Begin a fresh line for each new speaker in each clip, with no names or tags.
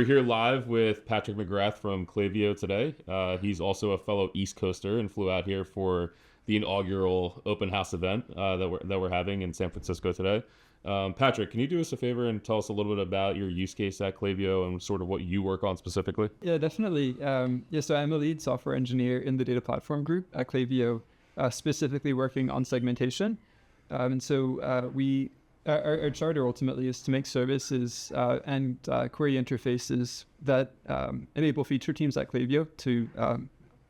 We're here live with Patrick McGrath from Klaviyo today. He's also a fellow East Coaster and flew out here for the inaugural open house event that we're having in San Francisco today. Patrick, can you do us a favor and tell us a little bit about your use case at Klaviyo and sort of what you work on specifically?
Yeah, definitely. So I'm a lead software engineer in the data platform group at Klaviyo, specifically working on segmentation. Our charter ultimately is to make services and query interfaces that enable feature teams at Klaviyo to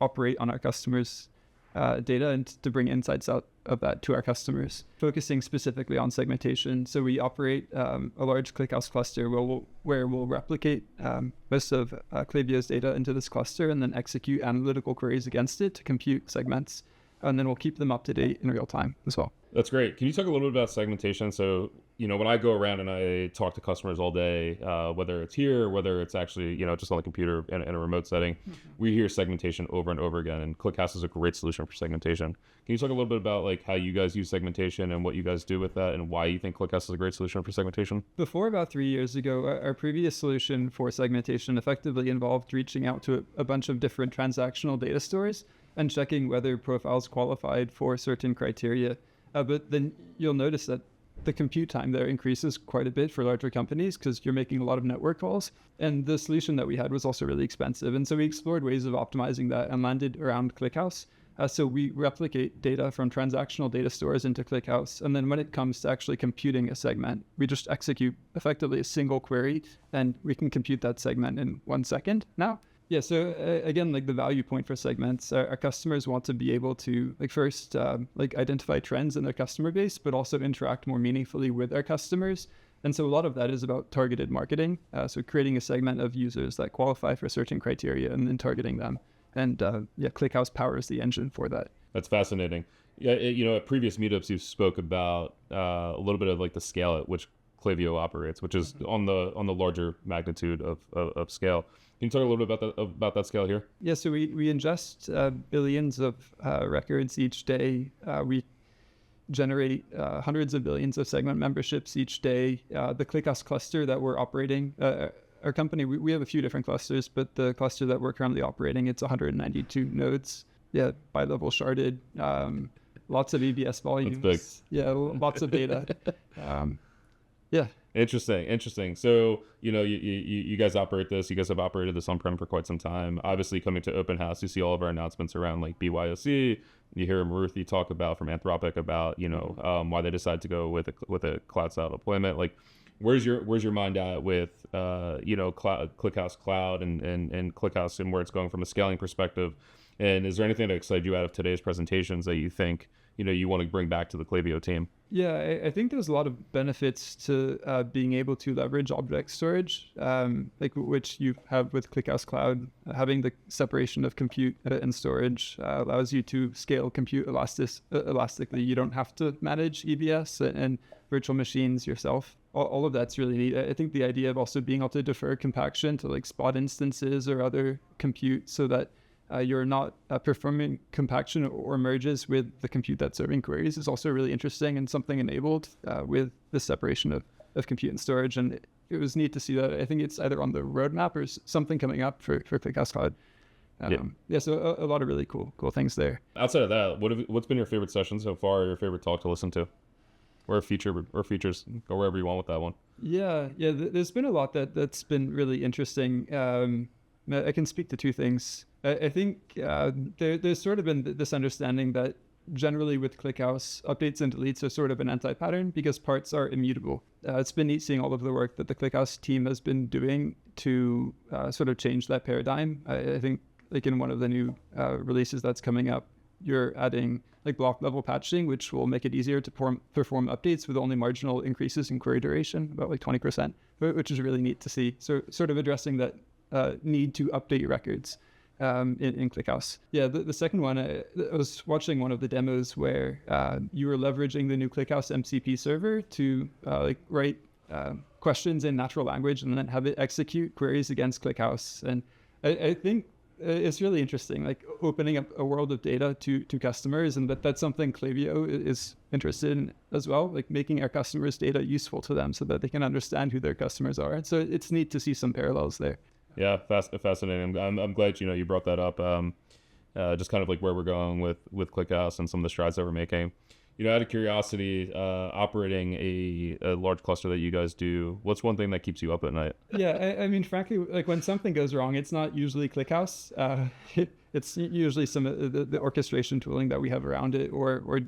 operate on our customers' data and to bring insights out of that to our customers, focusing specifically on segmentation. So we operate a large ClickHouse cluster where we'll replicate most of Klaviyo's data into this cluster and then execute analytical queries against it to compute segments. And then we'll keep them up to date in real time as well.
That's great. Can you talk a little bit about segmentation? So, when I go around and I talk to customers all day, whether it's here, whether it's actually, just on the computer in a remote setting, we hear segmentation over and over again. And ClickHouse is a great solution for segmentation. Can you talk a little bit about like how you guys use segmentation and what you guys do with that and why you think ClickHouse is a great solution for segmentation?
Before about 3 years ago, our previous solution for segmentation effectively involved reaching out to a bunch of different transactional data stores and checking whether profiles qualified for certain criteria. But then you'll notice that the compute time there increases quite a bit for larger companies because you're making a lot of network calls. And the solution that we had was also really expensive. And so we explored ways of optimizing that and landed around ClickHouse. So we replicate data from transactional data stores into ClickHouse. And then when it comes to actually computing a segment, we just execute effectively a single query and we can compute that segment in 1 second now. Yeah, so again, like the value point for segments, our customers want to be able to first identify trends in their customer base, but also interact more meaningfully with their customers. And so a lot of that is about targeted marketing. So creating a segment of users that qualify for certain criteria and then targeting them. And ClickHouse powers the engine for that.
That's fascinating. Yeah, at previous meetups, you spoke about a little bit of like the scale at which Klaviyo operates, which is on the larger magnitude of scale. Can you talk a little bit about that scale here?
Yeah, so we ingest billions of records each day. We generate hundreds of billions of segment memberships each day. The ClickHouse cluster that we're operating, our company, we have a few different clusters, but the cluster that we're currently operating, it's 192 nodes. Yeah, bi-level sharded, lots of EBS volumes.
That's big.
Yeah, lots of data. Yeah.
Interesting. So, you guys operate this. You guys have operated this on-prem for quite some time. Obviously, coming to Open House, you see all of our announcements around like BYOC. You hear Maruthi talk about from Anthropic about why they decided to go with a cloud style deployment. Like, where's your mind at with ClickHouse Cloud and ClickHouse and where it's going from a scaling perspective? And is there anything that excited you out of today's presentations that you think you want to bring back to the Klaviyo team?
Yeah, I think there's a lot of benefits to being able to leverage object storage, which you have with ClickHouse Cloud. Having the separation of compute and storage allows you to scale compute elastically. You don't have to manage EBS and virtual machines yourself. All of that's really neat. I think the idea of also being able to defer compaction to like spot instances or other compute so that you're not performing compaction or merges with the compute that's serving queries is also really interesting and something enabled with the separation of compute and storage. And it was neat to see that. I think it's either on the roadmap or something coming up for ClickHouse Cloud. So a lot of really cool things there.
Outside of that, what's been your favorite session so far, or your favorite talk to listen to? Or features, go wherever you want with that one.
Yeah. There's been a lot that's been really interesting. I can speak to two things. I think there's sort of been this understanding that generally with ClickHouse, updates and deletes are sort of an anti-pattern because parts are immutable. It's been neat seeing all of the work that the ClickHouse team has been doing to sort of change that paradigm. I think like in one of the new releases that's coming up, you're adding like block level patching, which will make it easier to perform updates with only marginal increases in query duration, about like 20%, which is really neat to see. So sort of addressing that need to update records in ClickHouse. Yeah, the second one, I was watching one of the demos where you were leveraging the new ClickHouse MCP server to write questions in natural language and then have it execute queries against ClickHouse. And I think it's really interesting, like opening up a world of data to customers, and that's something Klaviyo is interested in as well, like making our customers' data useful to them so that they can understand who their customers are. And so it's neat to see some parallels there.
Yeah, fascinating. I'm glad you brought that up. Just kind of like where we're going with ClickHouse and some of the strides that we're making. Out of curiosity, operating a large cluster that you guys do, what's one thing that keeps you up at night?
Yeah, I mean, frankly, like when something goes wrong, it's not usually ClickHouse. It's usually some of the orchestration tooling that we have around it, or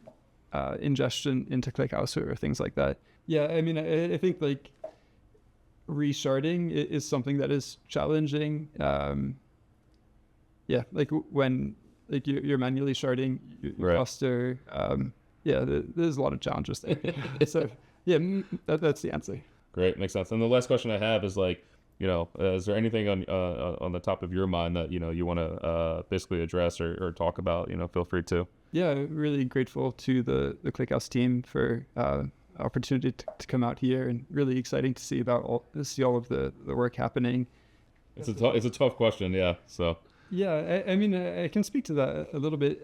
ingestion into ClickHouse or things like that. Yeah, I mean, I think like resharding is something that is challenging. Yeah, like when like you're manually sharding your cluster. Yeah, there's a lot of challenges there. So yeah, that's the answer.
Great, makes sense. And the last question I have is like, is there anything on the top of your mind that you want to basically address or talk about? Feel free to.
Yeah, really grateful to the ClickHouse team for opportunity to come out here, and really exciting to see all of the work happening.
It's a tough question, yeah. So
yeah, I mean, I can speak to that a little bit.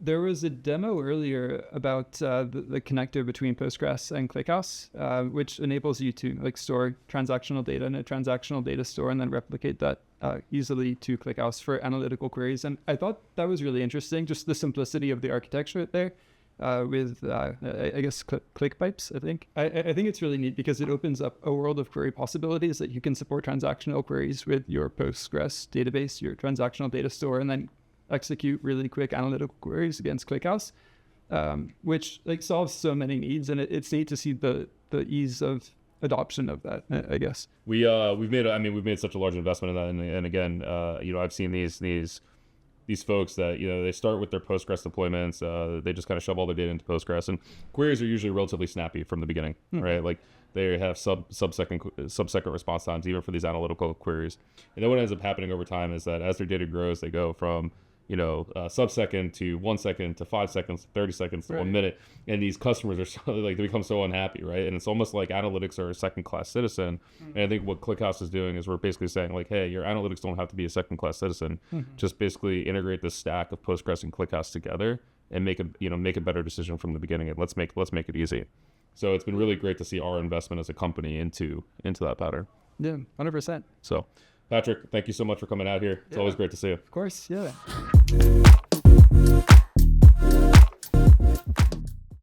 There was a demo earlier about the connector between Postgres and ClickHouse, which enables you to like store transactional data in a transactional data store and then replicate that easily to ClickHouse for analytical queries. And I thought that was really interesting, just the simplicity of the architecture there with, I guess, click pipes, I think. I think it's really neat because it opens up a world of query possibilities that you can support transactional queries with your Postgres database, your transactional data store, and then execute really quick analytical queries against ClickHouse, which like solves so many needs, and it's neat to see the ease of adoption of that. I guess
we've made such a large investment in that, and again, I've seen these folks that they start with their Postgres deployments. They just kind of shove all their data into Postgres, and queries are usually relatively snappy from the beginning, right? Like they have sub-second response times even for these analytical queries. And then what ends up happening over time is that as their data grows, they go from sub-second to 1 second to 5 seconds to 30 seconds to 1 minute, and these customers are they become so unhappy, right? And it's almost like analytics are a second-class citizen. And I think what ClickHouse is doing is we're basically saying like, hey, your analytics don't have to be a second-class citizen. Just basically integrate this stack of Postgres and ClickHouse together and make a better decision from the beginning, and let's make it easy. So it's been really great to see our investment as a company into that pattern.
Yeah, 100%.
So Patrick, thank you so much for coming out here. It's always great to see you.
Of course, yeah.